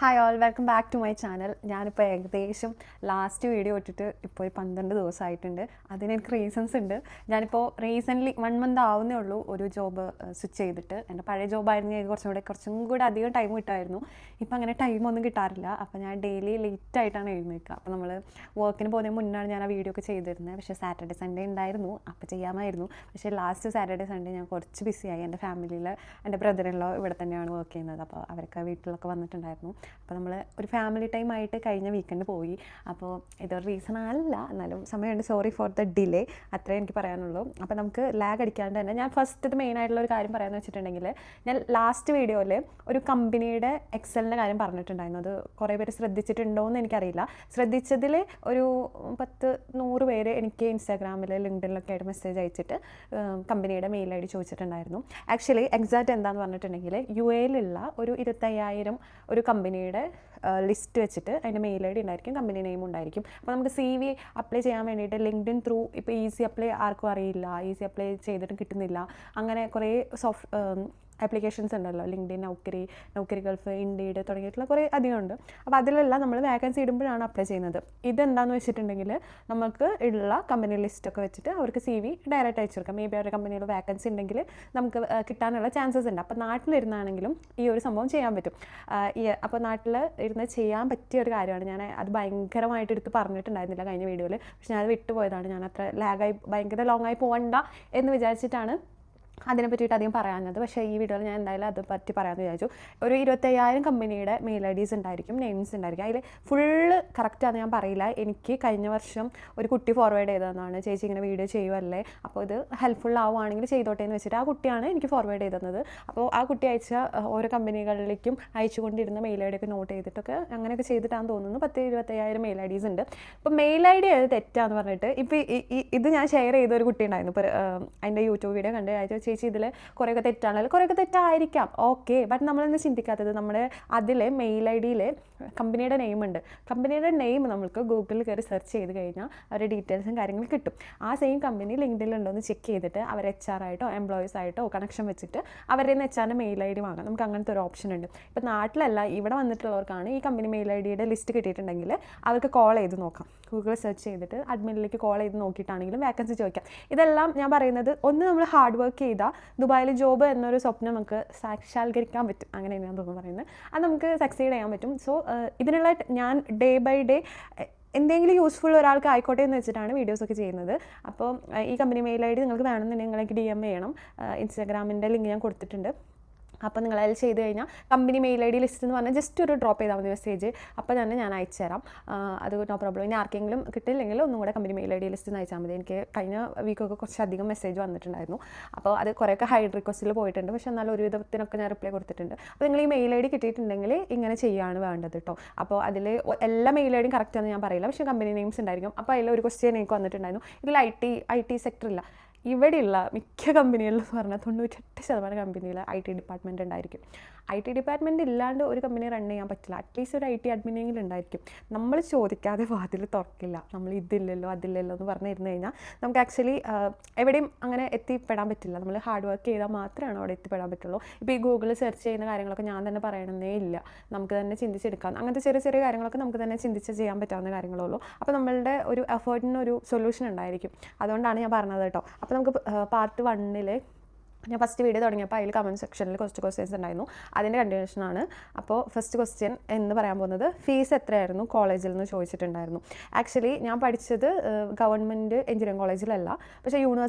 Hi all, welcome back to my channel. ഞാനിപ്പോൾ ഏകദേശം last video ഇട്ടിട്ട് ഇപ്പോൾ 12 ദിവസമായിട്ടുണ്ട്. അതിനെനിക്ക് റീസൺസ് ഉണ്ട്. ഞാനിപ്പോൾ റീസെൻ്റ്ലി 1 മന്ത് ആവുന്നേ ഉള്ളൂ ഒരു ജോബ് സ്വിച്ച് ചെയ്തിട്ട്. എൻ്റെ പഴയ ജോബായിരുന്നെങ്കിൽ കുറച്ചും കൂടെ അധികം ടൈം കിട്ടുമായിരുന്നു. ഇപ്പം അങ്ങനെ ടൈമൊന്നും കിട്ടാറില്ല. അപ്പോൾ ഞാൻ ഡെയിലി ലേറ്റ് ആയിട്ടാണ് എഴുന്നേൽക്കുക. അപ്പോൾ നമ്മൾ വർക്കിന് പോകുന്നതിന് മുന്നാണ് ഞാൻ ആ വീഡിയോ ഒക്കെ ചെയ്തിരുന്നത്. പക്ഷേ സാറ്റർഡേ സൺഡേ ഉണ്ടായിരുന്നു, അപ്പോൾ ചെയ്യാമായിരുന്നു. പക്ഷേ ലാസ്റ്റ് സാറ്റർഡേ സൺഡേ ഞാൻ കുറച്ച് ബിസിയായി. എൻ്റെ ഫാമിലിയിൽ എൻ്റെ ബ്രദറിലോ ഇവിടെ തന്നെയാണ് വർക്ക് ചെയ്യുന്നത്. അപ്പോൾ അവരൊക്കെ വീട്ടിലൊക്കെ വന്നിട്ടുണ്ടായിരുന്നു. അപ്പോൾ നമ്മൾ ഒരു ഫാമിലി ടൈം ആയിട്ട് കഴിഞ്ഞ വീക്കെൻഡ് പോയി. അപ്പോൾ ഇതൊരു റീസൺ അല്ല, എന്നാലും സമയമുണ്ട്. സോറി ഫോർ ദ ഡിലേ, അത്രേ എനിക്ക് പറയാനുള്ളൂ. അപ്പോൾ നമുക്ക് ലാഗ് അടിക്കാണ്ട് തന്നെ ഞാൻ ഫസ്റ്റ് മെയിൻ ആയിട്ടുള്ള ഒരു കാര്യം പറയാമെന്ന് വെച്ചിട്ടുണ്ടെങ്കിൽ, ഞാൻ ലാസ്റ്റ് വീഡിയോയിൽ ഒരു കമ്പനിയുടെ എക്സലിൻ്റെ കാര്യം പറഞ്ഞിട്ടുണ്ടായിരുന്നു. അത് കുറേ പേര് ശ്രദ്ധിച്ചിട്ടുണ്ടോ എന്ന് എനിക്കറിയില്ല. ശ്രദ്ധിച്ചതിൽ ഒരു 100 പേര് എനിക്ക് ഇൻസ്റ്റാഗ്രാമിൽ ലിങ്ക്ഡിനിലൊക്കെ ആയിട്ട് മെസ്സേജ് അയച്ചിട്ട് കമ്പനിയുടെ മെയിൽ ഐ ഡി ചോദിച്ചിട്ടുണ്ടായിരുന്നു. ആക്ച്വലി എക്സാക്റ്റ് എന്താണെന്ന് പറഞ്ഞിട്ടുണ്ടെങ്കിൽ, UAE-ലുള്ള ഒരു 25,000 ഒരു കമ്പനിയുടെ ലിസ്റ്റ് വെച്ചിട്ട് അതിൻ്റെ മെയിൽ ഐ ഡി ഉണ്ടായിരിക്കും, കമ്പനി നെയിം ഉണ്ടായിരിക്കും. അപ്പോൾ നമുക്ക് CV അപ്ലൈ ചെയ്യാൻ വേണ്ടിയിട്ട് ലിങ്ക്ഡിൻ ത്രൂ ഇപ്പോൾ ഈസി അപ്ലൈ ആർക്കും അറിയില്ല, ഈസി അപ്ലൈ ചെയ്തിട്ടും കിട്ടുന്നില്ല. അങ്ങനെ കുറേ ആപ്ലിക്കേഷൻസ് ഉണ്ടല്ലോ, ലിങ്ക്ഡിൻ, നൗക്കരി ഗൾഫ്, ഇൻഡീഡ് തുടങ്ങിയിട്ടുള്ള കുറേ അധികമുണ്ട്. അപ്പോൾ അതിലെല്ലാം നമ്മൾ വാക്കൻസി ഇടുമ്പോഴാണ് അപ്ലൈ ചെയ്യുന്നത്. ഇതെന്താണെന്ന് വെച്ചിട്ടുണ്ടെങ്കിൽ, നമുക്ക് ഉള്ള കമ്പനി ലിസ്റ്റൊക്കെ വെച്ചിട്ട് അവർക്ക് CV ഡയറക്റ്റ് അയച്ചു കൊടുക്കാം. മേ ബി അവരുടെ കമ്പനിയിൽ വാക്കൻസി ഉണ്ടെങ്കിൽ നമുക്ക് കിട്ടാനുള്ള ചാൻസസ് ഉണ്ട്. അപ്പോൾ നാട്ടിലിരുന്നാണെങ്കിലും ഈ ഒരു സംഭവം ചെയ്യാൻ പറ്റും. അപ്പോൾ നാട്ടിൽ ഇരുന്ന് ചെയ്യാൻ പറ്റിയ ഒരു കാര്യമാണ്. ഞാൻ അത് ഭയങ്കരമായിട്ട് എടുത്ത് പറഞ്ഞിട്ടുണ്ടായിരുന്നില്ല കഴിഞ്ഞ വീഡിയോയിൽ. പക്ഷേ ഞാനത് വിട്ടുപോയതാണ്. ഞാൻ അത്ര ഭയങ്കര ലോങ്ങായി പോകണ്ട എന്ന് വിചാരിച്ചിട്ടാണ് അതിനെ പറ്റിയിട്ട് അധികം പറയാഞ്ഞത്. പക്ഷേ ഈ വീഡിയോയിൽ ഞാൻ എന്തായാലും അത് പറ്റി പറയാമെന്ന് വിചാരിച്ചു. ഒരു 25,000 കമ്പനിയുടെ മെയിൽ IDs ഉണ്ടായിരിക്കും, നെയിംസ് ഉണ്ടായിരിക്കും. അതിൽ ഫുള്ള് കറക്റ്റാണെന്ന് ഞാൻ പറയില്ല. എനിക്ക് കഴിഞ്ഞ വർഷം ഒരു കുട്ടി ഫോർവേഡ് ചെയ്തതെന്നാണ്, ചേച്ചി ഇങ്ങനെ വീഡിയോ ചെയ്യുമല്ലേ, അപ്പോൾ ഇത് ഹെൽപ്ഫുൾ ആവുകയാണെങ്കിൽ ചെയ്തോട്ടെ എന്ന് വെച്ചിട്ട് ആ കുട്ടിയാണ് എനിക്ക് ഫോർവേഡ് ചെയ്തത്. അപ്പോൾ ആ കുട്ടി അയച്ച ഓരോ കമ്പനികളിലേക്കും അയച്ചുകൊണ്ടിരുന്ന മെയിൽ ID ഒക്കെ നോട്ട് ചെയ്തിട്ടൊക്കെ അങ്ങനെയൊക്കെ ചെയ്തിട്ടാണെന്ന് തോന്നുന്നു 25,000 മെയിൽ IDs ഉണ്ട്. ഇപ്പോൾ മെയിൽ ID അത് തെറ്റാന്ന് പറഞ്ഞിട്ട് ഇപ്പോൾ ഇത് ഞാൻ ഷെയർ ചെയ്ത ഒരു കുട്ടി ഉണ്ടായിരുന്നു. ഇപ്പോൾ അതിൻ്റെ യൂട്യൂബ് വീഡിയോ കണ്ട് അയച്ചു, ചേച്ചി ഇതിൽ കുറേയൊക്കെ തെറ്റാണല്ലോ. കുറേയൊക്കെ തെറ്റായിരിക്കാം, ഓക്കെ. ബട്ട് നമ്മളെന്ന് ചിന്തിക്കാത്തത്, നമ്മുടെ അതിലെ മെയിൽ IDയിൽ കമ്പനിയുടെ നെയിം ഉണ്ട്. കമ്പനിയുടെ നെയിം നമുക്ക് ഗൂഗിളിൽ കയറി സെർച്ച് ചെയ്ത് കഴിഞ്ഞാൽ അവരുടെ ഡീറ്റെയിൽസും കാര്യങ്ങളും കിട്ടും. ആ സെയിം കമ്പനി ലിങ്ക്ഡിനിലുണ്ടോ എന്ന് ചെക്ക് ചെയ്തിട്ട് അവർ HR ആയിട്ടോ എംപ്ലോയീസ് ആയിട്ടോ കണക്ഷൻ വെച്ചിട്ട് അവരുടെ നിന്ന് HR മെയിൽ ID വാങ്ങാം. നമുക്ക് അങ്ങനത്തെ ഒരു ഓപ്ഷൻ ഉണ്ട്. ഇപ്പോൾ നാട്ടിലല്ല, ഇവിടെ വന്നിട്ടുള്ളവർക്കാണ് ഈ കമ്പനി മെയിൽ IDയുടെ ലിസ്റ്റ് കിട്ടിയിട്ടുണ്ടെങ്കിൽ അവർക്ക് കോൾ ചെയ്ത് നോക്കാം. ഗൂഗിൾ സെർച്ച് ചെയ്തിട്ട് അഡ്മിനിലേക്ക് കോൾ ചെയ്ത് നോക്കിയിട്ടാണെങ്കിലും വാക്കൻസി ചോദിക്കാം. ഇതെല്ലാം ഞാൻ പറയുന്നത്, ഒന്ന് നമ്മൾ ഹാർഡ് വർക്ക് ചെയ്താൽ ദുബായിൽ ജോബ് എന്നൊരു സ്വപ്നം നമുക്ക് സാക്ഷാത്കരിക്കാൻ പറ്റും. അങ്ങനെയാണ് ഞാൻ തോന്നുന്നു പറയുന്നത്. അത് നമുക്ക് സക്സീഡ് ചെയ്യാൻ പറ്റും. സോ ഇതിനുള്ള ഞാൻ ഡേ ബൈ ഡേ എന്തെങ്കിലും യൂസ്ഫുൾ ഒരാൾക്ക് ആയിക്കോട്ടെ എന്ന് വെച്ചിട്ടാണ് വീഡിയോസൊക്കെ ചെയ്യുന്നത്. അപ്പോൾ ഈ കമ്പനി മെയിൽ ID നിങ്ങൾക്ക് വേണമെന്നുണ്ടെങ്കിൽ നിങ്ങൾക്ക് DM ചെയ്യണം. ഇൻസ്റ്റാഗ്രാമിൻ്റെ ലിങ്ക് ഞാൻ കൊടുത്തിട്ടുണ്ട്. അപ്പോൾ നിങ്ങൾ അതിൽ ചെയ്ത് കഴിഞ്ഞാൽ കമ്പനി മെയിൽ ID ലിസ്റ്റ് എന്ന് പറഞ്ഞാൽ ജസ്റ്റ് ഒരു ഡ്രോപ്പ് ചെയ്താൽ മതി മെസ്സേജ്. അപ്പോൾ തന്നെ ഞാൻ അയച്ചു തരാം. അത് നോ പ്രോബ്ലം. ഇനി ആർക്കെങ്കിലും കിട്ടില്ലെങ്കിൽ ഒന്നും കൂടെ കമ്പനി മെയിൽ ID ലിസ്റ്റ് അയച്ചാൽ മതി. എനിക്ക് കഴിഞ്ഞ വീക്കൊക്കെ കുറച്ചധികം മെസ്സേജ് വന്നിട്ടുണ്ടായിരുന്നു. അപ്പോൾ അത് കുറേയൊക്കെ ഹൈഡ് റിക്വസ്റ്റിൽ പോയിട്ടുണ്ട്. പക്ഷേ എന്നാലും ഒരു വിധത്തിനൊക്കെ ഞാൻ റിപ്ലൈ കൊടുത്തിട്ടുണ്ട്. അപ്പോൾ നിങ്ങൾ ഈ മെയിൽ ID കിട്ടിയിട്ടുണ്ടെങ്കിൽ ഇങ്ങനെ ചെയ്യാണ് വേണ്ടത് കേട്ടോ. അപ്പോൾ അതിൽ എല്ലാ മെയിൽ IDയും കറക്റ്റാണെന്ന് ഞാൻ പറയില്ല, പക്ഷേ കമ്പനി നെയിംസ് ഉണ്ടായിരിക്കും. അപ്പോൾ അതിൽ ഒരു ക്വസ്റ്റ്യൻ എനിക്ക് വന്നിട്ടുണ്ടായിരുന്നു, ഇതിൽ IT സെക്ടറില്ല. ഇവിടെയുള്ള മിക്ക കമ്പനികളിലെന്ന് പറഞ്ഞാൽ 98% കമ്പനിയിൽ IT ഡിപ്പാർട്ട്മെൻറ്റ് ഉണ്ടായിരിക്കും. IT ഡിപ്പാർട്ട്മെൻറ്റ് ഇല്ലാണ്ട് ഒരു കമ്പനി റൺ ചെയ്യാൻ പറ്റില്ല. അറ്റ്ലീസ്റ്റ് ഒരു IT അഡ്മിനെങ്കിലും ഉണ്ടായിരിക്കും. നമ്മൾ ചോദിക്കാതെ വാതിൽ തുറക്കില്ല. നമ്മൾ ഇതില്ലല്ലോ അതില്ലല്ലോ എന്ന് പറഞ്ഞിരുന്നു കഴിഞ്ഞാൽ നമുക്ക് ആക്ച്വലി എവിടെയും അങ്ങനെ എത്തിപ്പെടാൻ പറ്റില്ല. നമ്മൾ ഹാർഡ് വർക്ക് ചെയ്താൽ മാത്രമാണ് അവിടെ എത്തിപ്പെടാൻ പറ്റുള്ളൂ. ഇപ്പോൾ ഈ ഗൂഗിളിൽ സെർച്ച് ചെയ്യുന്ന കാര്യങ്ങളൊക്കെ ഞാൻ തന്നെ പറയണമെന്നേ ഇല്ല, നമുക്ക് തന്നെ ചിന്തിച്ചെടുക്കാം. അങ്ങനത്തെ ചെറിയ ചെറിയ കാര്യങ്ങളൊക്കെ നമുക്ക് തന്നെ ചിന്തിച്ച് ചെയ്യാൻ പറ്റാവുന്ന കാര്യങ്ങളേ ഉള്ളൂ. അപ്പോൾ നമ്മളുടെ ഒരു എഫേർട്ടിനൊരു സൊല്യൂഷൻ ഉണ്ടായിരിക്കും. അതുകൊണ്ടാണ് ഞാൻ പറഞ്ഞത് കേട്ടോ. അപ്പോൾ നമുക്ക് പാർട്ട് 1 ഞാൻ ഫസ്റ്റ് വീഡിയോ തുടങ്ങിയപ്പോൾ അതിൽ കമൻറ്റ് സെക്ഷനിൽ കുറച്ച് ക്വസ്റ്റ്യൻസ് ഉണ്ടായിരുന്നു. അതിൻ്റെ കണ്ടിന്യൂഷനാണ്. അപ്പോൾ ഫസ്റ്റ് ക്വസ്റ്റ്യൻ എന്ന് പറയാൻ പോകുന്നത്, ഫീസ് എത്രയായിരുന്നു കോളേജിൽ നിന്ന് ചോദിച്ചിട്ടുണ്ടായിരുന്നു. ആക്ച്വലി ഞാൻ പഠിച്ചത് ഗവൺമെൻറ് എഞ്ചിനീയറിംഗ് കോളേജിലല്ല, പക്ഷേ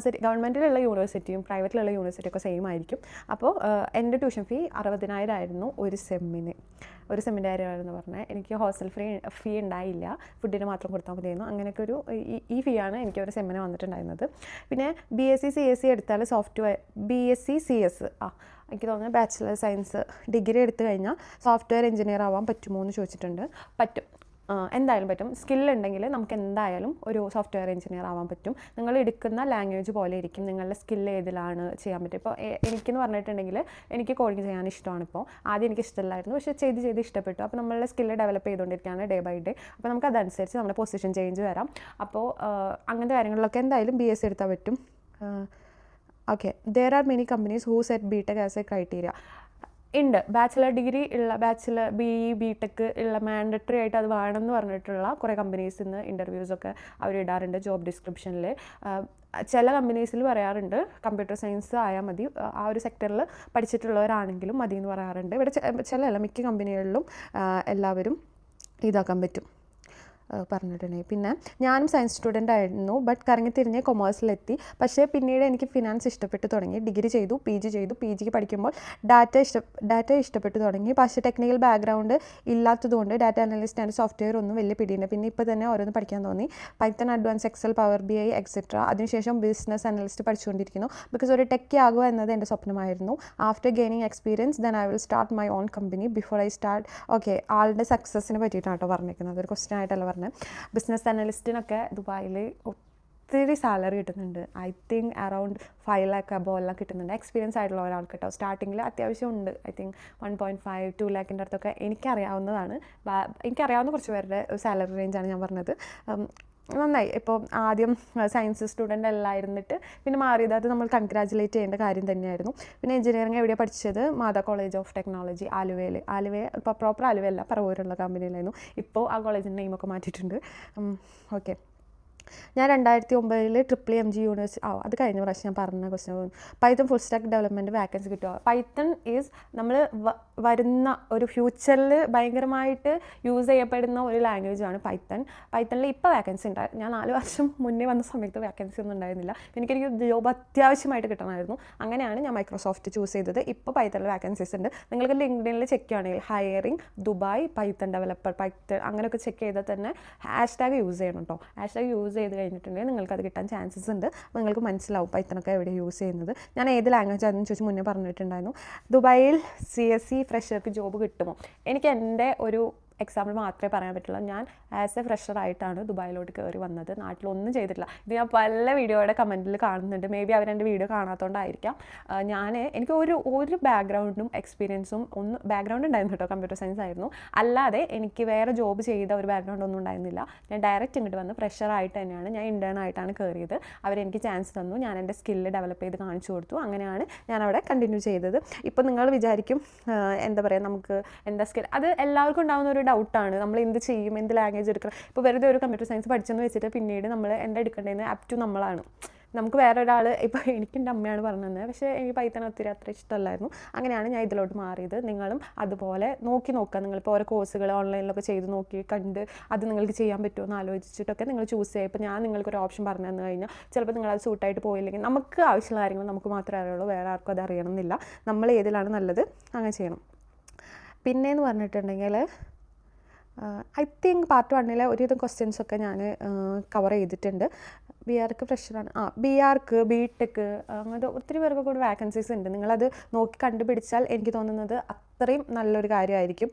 ഗവൺമെൻറ്റിലുള്ള യൂണിവേഴ്സിറ്റിയും പ്രൈവറ്റിലുള്ള യൂണിവേഴ്സിറ്റിയൊക്കെ സെയിം ആയിരിക്കും. അപ്പോൾ എൻ്റെ ട്യൂഷൻ ഫീ 60,000 ആയിരുന്നു ഒരു സെമ്മിൻ്റെ കാര്യമായിരുന്നു പറഞ്ഞത്. എനിക്ക് ഹോസ്റ്റൽ ഫീ ഉണ്ടായില്ല, ഫുഡിന് മാത്രം കൊടുത്താൽ മതിയായിരുന്നു. അങ്ങനെയൊക്കെ ഒരു ഈ ഫീ ആണ് എനിക്ക് ഒരു സെമ്മിന് വന്നിട്ടുണ്ടായിരുന്നത്. പിന്നെ BSc CSc എടുത്താൽ BSc CS എനിക്ക് തോന്നുന്നത് ബാച്ചിലർ സയൻസ് ഡിഗ്രി എടുത്തു കഴിഞ്ഞാൽ സോഫ്റ്റ്വെയർ എഞ്ചിനീയർ ആവാൻ പറ്റുമോ എന്ന് ചോദിച്ചിട്ടുണ്ട്. പറ്റും, എന്തായാലും പറ്റും. സ്കില്ലുണ്ടെങ്കിൽ നമുക്ക് എന്തായാലും ഒരു സോഫ്റ്റ്വെയർ എഞ്ചിനീയർ ആവാൻ പറ്റും. നിങ്ങൾ എടുക്കുന്ന ലാംഗ്വേജ് പോലെ ഇരിക്കും നിങ്ങളുടെ സ്കില്ല് ഏതിലാണ് ചെയ്യാൻ പറ്റും. ഇപ്പോൾ എനിക്കെന്ന് പറഞ്ഞിട്ടുണ്ടെങ്കിൽ എനിക്ക് കോഡിങ് ചെയ്യാൻ ഇഷ്ടമാണ്. ഇപ്പോൾ ആദ്യം എനിക്ക് ഇഷ്ടമില്ലായിരുന്നു, പക്ഷേ ചെയ്ത് ഇഷ്ടപ്പെട്ടു. അപ്പോൾ നമ്മളുടെ സ്കില്ല് ഡെവലപ്പ് ചെയ്തുകൊണ്ടിരിക്കുകയാണ് ഡേ ബൈ ഡേ. അപ്പോൾ നമുക്ക് അതനുസരിച്ച് നമ്മുടെ പൊസിഷൻ ചേഞ്ച് വരാം. അപ്പോൾ അങ്ങനത്തെ കാര്യങ്ങളിലൊക്കെ എന്തായാലും BSc എടുത്താൽ പറ്റും. Okay, there are many companies who set BTech as a criteria. ഉണ്ട്. ബാച്ചിലർ ഡിഗ്രി ഉള്ള ബാച്ചിലർ BE BTech ഉള്ള മാൻഡറ്ററി ആയിട്ട് അത് വേണമെന്ന് പറഞ്ഞിട്ടുള്ള കുറേ കമ്പനീസിൽ നിന്ന് ഇൻ്റർവ്യൂസൊക്കെ അവർ ഇടാറുണ്ട് ജോബ് ഡിസ്ക്രിപ്ഷനിൽ. ചില കമ്പനീസിൽ പറയാറുണ്ട് കമ്പ്യൂട്ടർ സയൻസ് ആയാൽ മതി, ആ ഒരു സെക്ടറിൽ പഠിച്ചിട്ടുള്ളവരാണെങ്കിലും മതി എന്ന് പറയാറുണ്ട്. ഇവിടെ ചില മിക്ക കമ്പനികളിലും എല്ലാവരും ഇതാക്കാൻ പറ്റും പറഞ്ഞിട്ടുണ്ടെങ്കിൽ. പിന്നെ ഞാനും സയൻസ് സ്റ്റുഡൻ്റ് ആയിരുന്നു, ബട്ട് കറങ്ങി തിരിഞ്ഞ് കൊമേഴ്സിലെത്തി. പക്ഷേ പിന്നീട് എനിക്ക് ഫിനാൻസ് ഇഷ്ടപ്പെട്ടു തുടങ്ങി. ഡിഗ്രി ചെയ്തു, PG ചെയ്തു. PGക്ക് പഠിക്കുമ്പോൾ ഡാറ്റ ഇഷ്ടപ്പെട്ടു തുടങ്ങി. പക്ഷേ ടെക്നിക്കൽ ബാക്ക്ഗ്രൗണ്ട് ഇല്ലാത്തതുകൊണ്ട് ഡാറ്റ അനലിസ്റ്റ് ആൻഡ് സോഫ്റ്റ്വെയർ ഒന്നും വലിയ പിടിയില്ല. പിന്നെ ഇപ്പോൾ തന്നെ ഓരോന്ന് പഠിക്കാൻ തോന്നി. Python, advance excel, power BI etcetera. അതിനുശേഷം ബിസിനസ് അനലിസ്റ്റ് പഠിച്ചുകൊണ്ടിരിക്കുന്നു. ബിക്കോസ് ഒരു ടെക്കി ആകുക എന്നത് എൻ്റെ സ്വപ്നമായിരുന്നു. After gaining experience then I will start my own company before I start. Okay, ആളുടെ സക്സസ്സിനെ പറ്റിയിട്ടാണ് കേട്ടോ പറഞ്ഞിരിക്കുന്നത്, ഒരു ക്വസ്റ്റ്യൻ ആയിട്ടല്ല പറഞ്ഞത്. ബിസിനസ് അനലിസ്റ്റിനൊക്കെ ദുബായിൽ ഒത്തിരി സാലറി കിട്ടുന്നുണ്ട്. I think around 5 lakh above എല്ലാം കിട്ടുന്നുണ്ട്. എക്സ്പീരിയൻസ് ആയിട്ടുള്ള ഒരാൾക്ക് കേട്ടോ. സ്റ്റാർട്ടിങ്ങിൽ അത്യാവശ്യം ഉണ്ട്. ഐ തിങ്ക് 1.5-2 lakhൻ്റെ അടുത്തൊക്കെ എനിക്കറിയാവുന്നതാണ്. എനിക്കറിയാവുന്ന കുറച്ച് പേരുടെ സാലറി റേഞ്ചാണ് ഞാൻ പറഞ്ഞത്. നന്നായി. ഇപ്പോൾ ആദ്യം സയൻസ് സ്റ്റുഡൻ്റ് അല്ലായിരുന്നിട്ട് പിന്നെ മാറിയത്, അത് നമ്മൾ കൺഗ്രാജുലേറ്റ് ചെയ്യേണ്ട കാര്യം തന്നെയായിരുന്നു. പിന്നെ എഞ്ചിനീയറിംഗ് എവിടെയാണ് പഠിച്ചത്? മാതാ കോളേജ് ഓഫ് ടെക്നോളജി ആലുവയിൽ. ഇപ്പോൾ പ്രോപ്പർ ആലുവയല്ല, പറവൂരുള്ള കമ്പനിയിലായിരുന്നു. ഇപ്പോൾ ആ കോളേജിൻ്റെ നെയിമൊക്കെ മാറ്റിയിട്ടുണ്ട്. ഓക്കെ, ഞാൻ 2009 MG യൂണിവേഴ്സിറ്റി അത് കഴിഞ്ഞ പ്രാവശ്യം ഞാൻ പറഞ്ഞ question. Python full stack development vacancy കിട്ടുക. പൈത്തൺ ഈസ് നമ്മൾ വരുന്ന ഒരു ഫ്യൂച്ചറിൽ ഭയങ്കരമായിട്ട് യൂസ് ചെയ്യപ്പെടുന്ന ഒരു ലാംഗ്വേജാണ് പൈത്തൺ. പൈത്തണിൽ ഇപ്പോൾ വാക്കൻസി ഉണ്ടായി. ഞാൻ 4 വർഷം മുന്നേ വന്ന സമയത്ത് വാക്കൻസി ഒന്നും ഉണ്ടായിരുന്നില്ല. എനിക്ക് ജോബ് അത്യാവശ്യമായിട്ട് കിട്ടണമായിരുന്നു. അങ്ങനെയാണ് ഞാൻ മൈക്രോസോഫ്റ്റ് ചൂസ് ചെയ്തത്. ഇപ്പോൾ പൈത്തണിൽ വാക്കൻസീസ് ഉണ്ട്. നിങ്ങൾക്ക് ലിങ്ക്ഡിനിൽ ചെക്ക് ചെയ്യുകയാണെങ്കിൽ hiring Dubai Python developer Python അങ്ങനെയൊക്കെ ചെക്ക് ചെയ്താൽ തന്നെ #യൂസ് ചെയ്യണം കേട്ടോ. #യൂസ് ചെയ്ത് കഴിഞ്ഞിട്ടുണ്ടെങ്കിൽ നിങ്ങൾക്കത് കിട്ടാൻ ചാൻസസ് ഉണ്ട്. അപ്പോൾ നിങ്ങൾക്ക് മനസ്സിലാവും പൈത്തണൊക്കെ എവിടെ യൂസ് ചെയ്യുന്നത്. ഞാൻ ഏത് ലാംഗ്വേജ് ആണെന്ന് ചോദിച്ച് മുന്നേ പറഞ്ഞിട്ടുണ്ടായിരുന്നു. ദുബായിൽ CSE ഫ്രഷർക്ക് ജോബ് കിട്ടുമോ? എനിക്ക് എൻ്റെ ഒരു എക്സാമ്പിൾ മാത്രമേ പറയാൻ പറ്റുള്ളൂ. ഞാൻ ആസ് എ ഫ്രഷറായിട്ടാണ് ദുബായിലോട്ട് കയറി വന്നത്. നാട്ടിലൊന്നും ചെയ്തിട്ടില്ല. ഇത് ഞാൻ പല വീഡിയോയുടെ കമൻറ്റിൽ കാണുന്നുണ്ട്. മേ ബി അവരെൻ്റെ വീഡിയോ കാണാത്തതുകൊണ്ടായിരിക്കാം. എനിക്ക് ഒരു ബാക്ക്ഗ്രൗണ്ടും എക്സ്പീരിയൻസും ബാക്ക്ഗ്രൗണ്ട് ഉണ്ടായിരുന്നു കേട്ടോ, കമ്പ്യൂട്ടർ സയൻസ് ആയിരുന്നു. അല്ലാതെ എനിക്ക് വേറെ ജോബ് ചെയ്ത ഒരു ബാക്ക്ഗ്രൗണ്ട് ഒന്നും ഉണ്ടായിരുന്നില്ല. ഞാൻ ഡയറക്റ്റ് ഇങ്ങോട്ട് വന്ന് ഫ്രഷറായിട്ട് തന്നെയാണ്, ഞാൻ ഇൻറ്റേൺ ആയിട്ടാണ് കയറിയത്. അവരെനിക്ക് ചാൻസ് തന്നു, ഞാൻ എൻ്റെ സ്കില്ല് ഡെവലപ്പ് ചെയ്ത് കാണിച്ചു കൊടുത്തു. അങ്ങനെയാണ് ഞാൻ അവിടെ കണ്ടിന്യൂ ചെയ്തത്. ഇപ്പോൾ നിങ്ങൾ വിചാരിക്കും എന്താ പറയുക, നമുക്ക് എന്താ സ്കിൽ, അത് എല്ലാവർക്കും ഉണ്ടാകുന്ന ഒരു ഡൗട്ടാണ്. നമ്മൾ എന്ത് ചെയ്യും, എന്ത് ലാംഗ്വേജ് എടുക്കണം. ഇപ്പോൾ വെറുതെ ഒരു കമ്പ്യൂട്ടർ സയൻസ് പഠിച്ചെന്ന് വെച്ചിട്ട് പിന്നീട് നമ്മൾ എന്താ എടുക്കേണ്ടതെന്ന് അപ് ടു നമ്മളാണ്. നമുക്ക് വേറെ ഒരാൾ, ഇപ്പോൾ എനിക്കെൻ്റെ അമ്മയാണ് പറഞ്ഞു തന്നത്, പക്ഷേ എനിക്ക് പൈത്തൺ അത്ര ഇഷ്ടമല്ലായിരുന്നു. അങ്ങനെയാണ് ഞാൻ ഇതിലോട്ട് മാറിയത്. നിങ്ങളും അതുപോലെ നോക്കുക. നിങ്ങളിപ്പോൾ ഓരോ കോഴ്സുകൾ ഓൺലൈനിലൊക്കെ ചെയ്ത് നോക്കി കണ്ട് അത് നിങ്ങൾക്ക് ചെയ്യാൻ പറ്റുമോ എന്ന് ആലോചിച്ചിട്ടൊക്കെ നിങ്ങൾ ചൂസ് ചെയ്യുക. ഇപ്പോൾ ഞാൻ നിങ്ങൾക്കൊരു ഓപ്ഷൻ പറഞ്ഞു തന്നു കഴിഞ്ഞാൽ ചിലപ്പോൾ നിങ്ങളത് സൂട്ടായിട്ട് പോയില്ലെങ്കിൽ നമുക്ക് ആവശ്യമുള്ള കാര്യങ്ങൾ നമുക്ക് മാത്രമേ അറിയുള്ളൂ, വേറെ ആർക്കും അത് അറിയണമെന്നില്ല. നമ്മൾ ഏതിലാണ് നല്ലത് അങ്ങനെ ചെയ്യണം. പിന്നെയെന്ന് പറഞ്ഞിട്ടുണ്ടെങ്കിൽ ഐ തിങ്ക് പാർട്ട് 1 ഒരുവിധം ക്വസ്റ്റ്യൻസൊക്കെ ഞാൻ കവർ ചെയ്തിട്ടുണ്ട്. BRക്ക് ഫ്രഷറാണ്. BRക്ക് BTech അങ്ങനത്തെ ഒത്തിരി പേർക്ക് കൂടി വാക്കൻസീസ് ഉണ്ട്. നിങ്ങളത് നോക്കി കണ്ടുപിടിച്ചാൽ എനിക്ക് തോന്നുന്നത് അത്രയും നല്ലൊരു കാര്യമായിരിക്കും.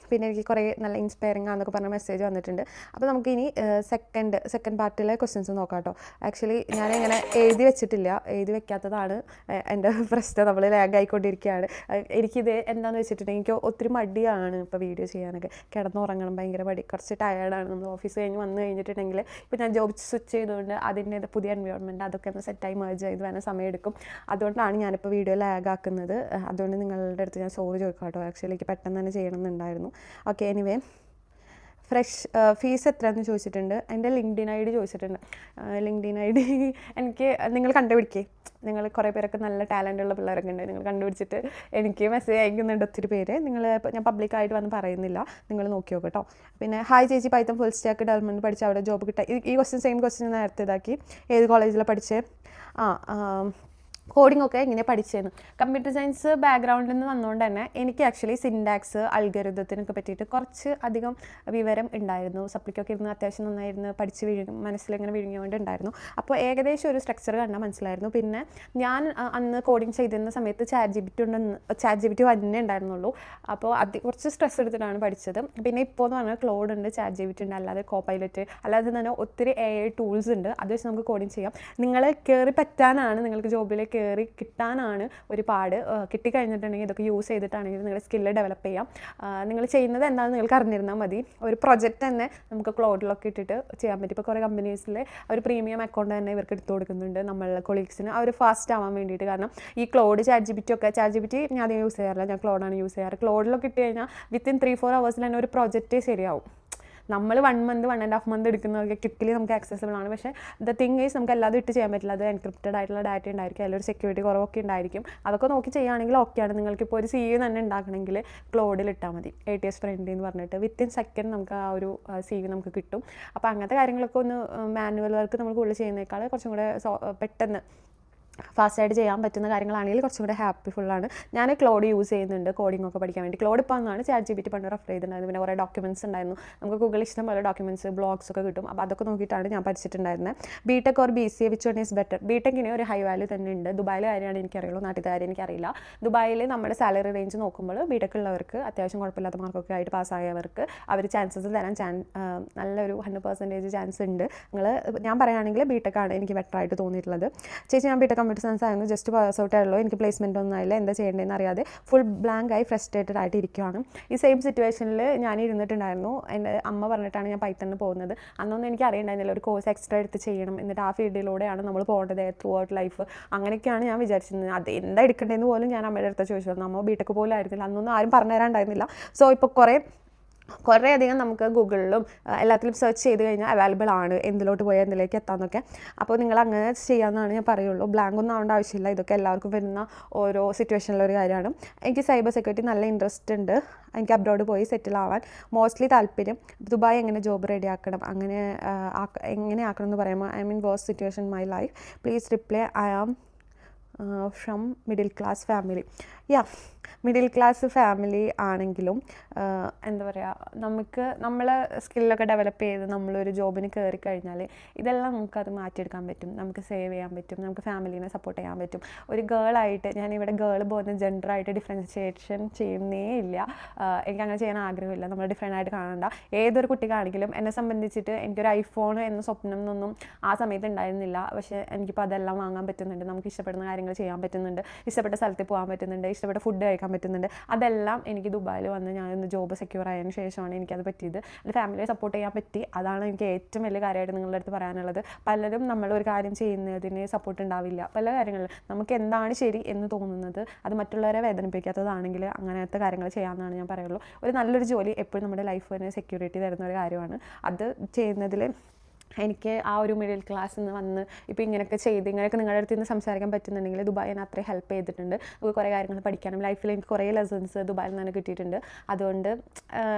പിന്നെ എനിക്ക് കുറേ നല്ല ഇൻസ്പയറിംഗ് ആണെന്നൊക്കെ പറഞ്ഞ മെസ്സേജ് വന്നിട്ടുണ്ട്. അപ്പോൾ നമുക്കിനി സെക്കൻഡ് പാർട്ടിലെ ക്വസ്റ്റ്യൻസ് നോക്കാം കേട്ടോ. ആക്ച്വലി ഞാനിങ്ങനെ എഴുതി വെച്ചിട്ടില്ല, എഴുതി വെക്കാത്തതാണ് എൻ്റെ പ്രശ്നം. നമ്മൾ ലാഗ് ആയിക്കൊണ്ടിരിക്കുകയാണ്. എനിക്കിത് എന്താണെന്ന് വെച്ചിട്ടുണ്ടെങ്കിൽ എനിക്ക് ഒത്തിരി മടിയാണ് ഇപ്പോൾ വീഡിയോ ചെയ്യാനൊക്കെ. കിടന്നുറങ്ങണം, ഭയങ്കര മടി, കുറച്ച് ടയേർഡാണ്. നമ്മൾ ഓഫീസ് കഴിഞ്ഞ് വന്നു കഴിഞ്ഞിട്ടുണ്ടെങ്കിൽ ഇപ്പോൾ ഞാൻ ജോബ് സ്വിച്ച് ചെയ്തുകൊണ്ട് അതിൻ്റെ പുതിയ എൻവയോൺമെൻറ്റ് അതൊക്കെ ഒന്ന് സെറ്റായി മേർജ് ചെയ്ത് വേണം സമയമെടുക്കും. അതുകൊണ്ടാണ് ഞാനിപ്പോൾ വീഡിയോ ലാഗ് ആക്കുന്നത്. അതുകൊണ്ട് നിങ്ങളുടെ അടുത്ത് ഞാൻ സോറി ചോദിക്കാം കേട്ടോ. ആക്ച്വലി എനിക്ക് പെട്ടെന്ന് തന്നെ ചെയ്യണമെന്നുണ്ടായിരുന്നു. ഓക്കെ, എനിവേ ഫീസ് എത്രയാണെന്ന് ചോദിച്ചിട്ടുണ്ട്. എൻ്റെ ലിങ്ക്ഡിൻ ID ചോദിച്ചിട്ടുണ്ട്. ലിങ്ക്ഡിൻ ID എനിക്ക് നിങ്ങൾ കണ്ടുപിടിക്കേ. നിങ്ങൾ കുറേ പേരൊക്കെ നല്ല ടാലൻ്റ് ഉള്ള പിള്ളേരൊക്കെ ഉണ്ട്. നിങ്ങൾ കണ്ടുപിടിച്ചിട്ട് എനിക്ക് മെസ്സേജ് അയക്കുന്നുണ്ട് ഒത്തിരി പേര്. ഞാൻ പബ്ലിക്കായിട്ട് വന്ന് പറയുന്നില്ല, നിങ്ങൾ നോക്കി നോക്ക് കേട്ടോ. പിന്നെ ഹായ് ചേച്ചി, പൈത്തൺ ഫുൾ സ്റ്റാക്ക് ഡെവലപ്മെൻറ്റ് പഠിച്ച് അവിടെ ജോബ് കിട്ടുക. ഈ ക്വസ്റ്റ്യൻ സെയിം ക്വസ്റ്റ്യൻ നേരത്തെ ഇതാക്കി. ഏത് കോളേജിലാണ് പഠിച്ചത്? കോഡിംഗ് ഒക്കെ എങ്ങനെ പഠിച്ചതെന്ന്. കമ്പ്യൂട്ടർ സയൻസ് ബാക്ക്ഗ്രൗണ്ടിൽ നിന്ന് വന്നുകൊണ്ട് തന്നെ എനിക്ക് ആക്ച്വലി സിൻടാക്സ് അൽഗോരിതത്തിനൊക്കെ പറ്റിയിട്ട് കുറച്ച് അധികം വിവരം ഉണ്ടായിരുന്നു. സപ്ലിക്കൊക്കെ ഇരുന്ന് അത്യാവശ്യം നന്നായിരുന്നു പഠിച്ച് മനസ്സിലിങ്ങനെ വിഴുങ്ങിക്കൊണ്ടുണ്ടായിരുന്നു. അപ്പോൾ ഏകദേശം ഒരു സ്ട്രക്ചർ കണ്ടാൽ മനസ്സിലായിരുന്നു. പിന്നെ ഞാൻ അന്ന് കോഡിങ് ചെയ്തിരുന്ന സമയത്ത് ChatGPT തന്നെ ഉണ്ടായിരുന്നുള്ളൂ. അപ്പോൾ കുറച്ച് സ്ട്രെസ് എടുത്തിട്ടാണ് പഠിച്ചത്. പിന്നെ ഇപ്പോൾ എന്ന് പറഞ്ഞാൽ ക്ലോഡ് ഉണ്ട്, ChatGPT ഉണ്ട്, അല്ലാതെ കോപ്പൈലറ്റ്, അല്ലാതെ തന്നെ ഒത്തിരി AI ടൂൾസ് ഉണ്ട്. അത് വെച്ച് നമുക്ക് കോഡിങ് ചെയ്യാം. നിങ്ങൾ കയറി പറ്റാനാണ്, നിങ്ങൾക്ക് ജോബിലേക്ക് കയറി കിട്ടാനാണ് ഒരു പാട്. കിട്ടിക്കഴിഞ്ഞിട്ടുണ്ടെങ്കിൽ ഇതൊക്കെ യൂസ് ചെയ്തിട്ടാണെങ്കിൽ നിങ്ങളുടെ സ്കില്ല് ഡെവലപ്പ് ചെയ്യാം. നിങ്ങൾ ചെയ്യുന്നത് എന്താണെന്ന് നിങ്ങൾക്ക് അറിഞ്ഞിരുന്നാൽ മതി. ഒരു പ്രൊജക്റ്റ് തന്നെ നമുക്ക് ക്ലൗഡിലൊക്കെ ഇട്ടിട്ട് ചെയ്യാൻ പറ്റും. ഇപ്പോൾ കുറേ കമ്പനീസിൽ ഒരു പ്രീമിയം അക്കൗണ്ട് തന്നെ ഇവർക്ക് എടുത്തു കൊടുക്കുന്നുണ്ട് നമ്മളുടെ കൊളീഗ്സിന്, അവർ ഫാസ്റ്റ് ആവാൻ വേണ്ടിയിട്ട്. കാരണം ഈ ക്ലൗഡ് ChatGPT ഞാൻ അധികം യൂസ് ചെയ്യാറില്ല, ഞാൻ ക്ലൗഡാണ് യൂസ് ചെയ്യാറ്. ക്ലൗഡിലൊക്കെ ഇട്ട് കഴിഞ്ഞാൽ വിത്തിൻ 3-4 hours തന്നെ ഒരു പ്രൊജക്റ്റ് ശരിയാവും. നമ്മൾ 1 month 1.5 month എടുക്കുന്നതൊക്കെ ക്വിക്കലി നമുക്ക് ആക്സസിബിൾ ആണ്. പക്ഷേ ദ തിങ് ഈസ് നമുക്ക് എല്ലാതും ഇട്ട് ചെയ്യാൻ പറ്റില്ല. അത് എൻക്രിപ്റ്റഡ് ആയിട്ടുള്ള ഡാറ്റ ഉണ്ടായിരിക്കും, അതിലൊരു സെക്യൂരിറ്റി കുറവൊക്കെ ഉണ്ടായിരിക്കും. അതൊക്കെ നോക്കി ചെയ്യുകയാണെങ്കിൽ ഓക്കെയാണ്. നിങ്ങൾക്കിപ്പോൾ ഒരു CE തന്നെ ഉണ്ടാക്കണമെങ്കിൽ ക്ലൗഡിൽ ഇട്ടാൽ മതി. ATS ഫ്രണ്ട്ലി എന്ന് പറഞ്ഞിട്ട് വിത്തിൻ സെക്കൻഡ് നമുക്ക് ആ ഒരു CV നമുക്ക് കിട്ടും. അപ്പോൾ അങ്ങനത്തെ കാര്യങ്ങളൊക്കെ ഒന്ന് മാനുവൽ വർക്ക് നമ്മൾ കൂടുതൽ ചെയ്യുന്നേക്കാൾ കുറച്ചും കൂടെ പെട്ടെന്ന് ഫാസ്റ്റായിട്ട് ചെയ്യാൻ പറ്റുന്ന കാര്യങ്ങളാണെങ്കിൽ കുറച്ചും കൂടെ ഹാപ്പിഫുള്ളാണ്. ഞാൻ ക്ലൗഡ് യൂസ് ചെയ്യുന്നുണ്ട് കോഡിംഗ് ഒക്കെ പഠിക്കാൻ വേണ്ടി. ക്ലൗഡ് ഇപ്പോൾ എന്നാണ് ChatGPT പണ്ട് റെഫർ ചെയ്തിട്ടുണ്ടായിരുന്നു. പിന്നെ കുറേ ഡോക്യുമെൻറ്റ്സ് ഉണ്ടായിരുന്നു. നമുക്ക് ഗൂഗിൾ ഇഷ്ടം പോലെ ഡോക്യുമെൻറ്റ്സ് ബ്ലോഗ്സ് ഒക്കെ കിട്ടും. അപ്പോൾ അതൊക്കെ നോക്കിയിട്ടാണ് ഞാൻ പഠിച്ചിട്ടുണ്ടായിരുന്നത്. BTech or BCA which one is better? BTechന് ഒരു ഹൈ വാല്യൂ തന്നെ ഉണ്ട്. ദുബായിലെ കാര്യമാണ് എനിക്കറിയുള്ളൂ, നാട്ടിലത്തെ കാര്യം എനിക്കറിയില്ല. ദുബായിൽ നമ്മുടെ സാലറി റേഞ്ച് നോക്കുമ്പോൾ BTech ഉള്ളവർക്ക്, അത്യാവശ്യം കുഴപ്പമില്ലാത്ത മാർക്കൊക്കെ ആയിട്ട് പാസ്സായവർക്ക് അവർ ചാൻസസ് തരാൻ നല്ലൊരു 100% ചാൻസ് ഉണ്ട്. ഞാൻ പറയുകയാണെങ്കിൽ BTech ആണ് എനിക്ക് ബെറ്റർ ആയിട്ട് തോന്നിയിട്ടുള്ളത്. ചേച്ചി ഞാൻ BTech കമ്പ്യൂട്ടർ സയൻസ് ആയിരുന്നു, ജസ്റ്റ് പാസ് ഔട്ട് ആയുള്ളൂ, എനിക്ക് പ്ലേസ്മെൻ്റ് ഒന്നും ആയില്ല, എന്താ ചെയ്യേണ്ടതെന്ന് അറിയാതെ ഫുൾ ബ്ലാങ്ക് ആയി ഫ്രസ്ട്രേറ്റഡ് ആയിട്ട് ഇരിക്കുകയാണ്. ഈ സെയിം സിറ്റുവേഷനിൽ ഞാൻ ഇരുന്നിട്ടുണ്ടായിരുന്നു. എൻ്റെ അമ്മ പറഞ്ഞിട്ടാണ് ഞാൻ പൈത്തണിന് പോകുന്നത്. അന്നൊന്നും എനിക്ക് അറിയണ്ടായിരുന്നില്ല ഒരു കോഴ്സ് എക്സ്ട്രാ എടുത്ത് ചെയ്യണം, എന്നിട്ട് ആ ഫീൽഡിലൂടെയാണ് നമ്മൾ പോകേണ്ടത് ത്രൂ ഔട്ട് ലൈഫ്. അങ്ങനെയൊക്കെയാണ് ഞാൻ വിചാരിച്ചിരുന്നത്. അത് എന്താ എടുക്കേണ്ടതെന്ന് പോലും ഞാൻ അമ്മയുടെ അടുത്ത് ചോദിച്ചു. നമ്മൾ BTech പോലും ആയിരുന്നില്ല, അന്നൊന്നും ആരും പറഞ്ഞു തരാണ്ടായിരുന്നില്ല. സോ ഇപ്പോൾ കുറേ അധികം നമുക്ക് ഗൂഗിളിലും എല്ലാത്തിലും സെർച്ച് ചെയ്ത് കഴിഞ്ഞാൽ അവൈലബിൾ ആണ്, എന്തിലോട്ട് പോയാൽ എന്തിലേക്ക് എത്താമെന്നൊക്കെ. അപ്പോൾ നിങ്ങൾ അങ്ങനെ ചെയ്യാമെന്നാണ് ഞാൻ പറയുള്ളൂ. ബ്ലാങ്ക് ഒന്നും ആവേണ്ട ആവശ്യമില്ല. ഇതൊക്കെ എല്ലാവർക്കും വരുന്ന ഓരോ സിറ്റുവേഷനിലൊരു കാര്യമാണ്. എനിക്ക് സൈബർ സെക്യൂരിറ്റി നല്ല ഇൻട്രസ്റ്റ് ഉണ്ട്. എനിക്ക് അബ്രോഡ് പോയി സെറ്റിൽ ആവാൻ മോസ്റ്റ്ലി താല്പര്യം. ദുബായ് എങ്ങനെ ജോബ് റെഡി ആക്കണം, എങ്ങനെ ആക്കണം എന്ന് പറയുമ്പോൾ I mean worst situation in my life, please reply. I am from middle class family. Middle class family ആണെങ്കിലും എന്താ പറയുക, നമ്മളെ സ്കില്ലൊക്കെ ഡെവലപ്പ് ചെയ്ത് നമ്മളൊരു ജോബിന് കയറി കഴിഞ്ഞാൽ ഇതെല്ലാം നമുക്കത് മാറ്റിയെടുക്കാൻ പറ്റും, നമുക്ക് സേവ് ചെയ്യാൻ പറ്റും, നമുക്ക് ഫാമിലീനെ സപ്പോർട്ട് ചെയ്യാൻ പറ്റും. ഒരു ഗേളായിട്ട് ഞാനിവിടെ ഗേൾ പോകുന്ന ജെൻഡറായിട്ട് ഡിഫറൻഷിയേഷൻ ചെയ്യുന്നേ ഇല്ല. എനിക്കങ്ങനെ ചെയ്യാൻ ആഗ്രഹമില്ല. നമ്മൾ ഡിഫറെൻ്റ് ആയിട്ട് കാണണ്ട. ഏതൊരു കുട്ടിക്കാണെങ്കിലും എന്നെ സംബന്ധിച്ചിട്ട് എനിക്കൊരു ഐഫോൺ എന്ന സ്വപ്നം എന്നൊന്നും ആ സമയത്ത് ഉണ്ടായിരുന്നില്ല. പക്ഷേ എനിക്കിപ്പോൾ അതെല്ലാം വാങ്ങാൻ പറ്റുന്നുണ്ട്, നമുക്ക് ഇഷ്ടപ്പെടുന്ന കാര്യങ്ങൾ ചെയ്യാൻ പറ്റുന്നുണ്ട്, ഇഷ്ടപ്പെട്ട സ്ഥലത്ത് പോകാൻ പറ്റുന്നുണ്ട്, ഇഷ്ടപ്പെട്ട ഫുഡ് കഴിക്കാൻ പറ്റുന്നുണ്ട്. അതെല്ലാം എനിക്ക് ദുബായിൽ വന്ന് ഞാനൊന്ന് ജോബ് സെക്യൂർ ആയതിനു ശേഷമാണ് എനിക്കത് പറ്റിയത്. എൻ്റെ ഫാമിലിയെ സപ്പോർട്ട് ചെയ്യാൻ പറ്റി. അതാണ് എനിക്ക് ഏറ്റവും വലിയ കാര്യമായിട്ട് നിങ്ങളുടെ അടുത്ത് പറയാനുള്ളത്. പലരും നമ്മളൊരു കാര്യം ചെയ്യുന്നതിന് സപ്പോർട്ട് ഉണ്ടാവില്ല. പല കാര്യങ്ങളിലും നമുക്ക് എന്താണ് ശരി എന്ന് തോന്നുന്നത് അത് മറ്റുള്ളവരെ വേദനിപ്പിക്കാത്തതാണെങ്കിൽ അങ്ങനത്തെ കാര്യങ്ങൾ ചെയ്യാമെന്നാണ് ഞാൻ പറയുള്ളൂ. ഒരു നല്ലൊരു ജോലി എപ്പോഴും നമ്മുടെ ലൈഫിന് സെക്യൂരിറ്റി തരുന്ന ഒരു കാര്യമാണ്. അത് ചെയ്യുന്നതിൽ എനിക്ക് ആ ഒരു മിഡിൽ ക്ലാസ്സിൽ നിന്ന് വന്ന് ഇപ്പോൾ ഇങ്ങനെയൊക്കെ നിങ്ങളുടെ അടുത്ത് നിന്ന് സംസാരിക്കാൻ പറ്റുന്നുണ്ടെങ്കിൽ ദുബായ് എന്നെ അത്രയും ഹെൽപ്പ് ചെയ്തിട്ടുണ്ട്. നമുക്ക് കുറേ കാര്യങ്ങൾ പഠിക്കാനും ലൈഫിൽ എനിക്ക് കുറേ ലെസൺസ് ദുബായിൽ നിന്ന് തന്നെ കിട്ടിയിട്ടുണ്ട്. അതുകൊണ്ട്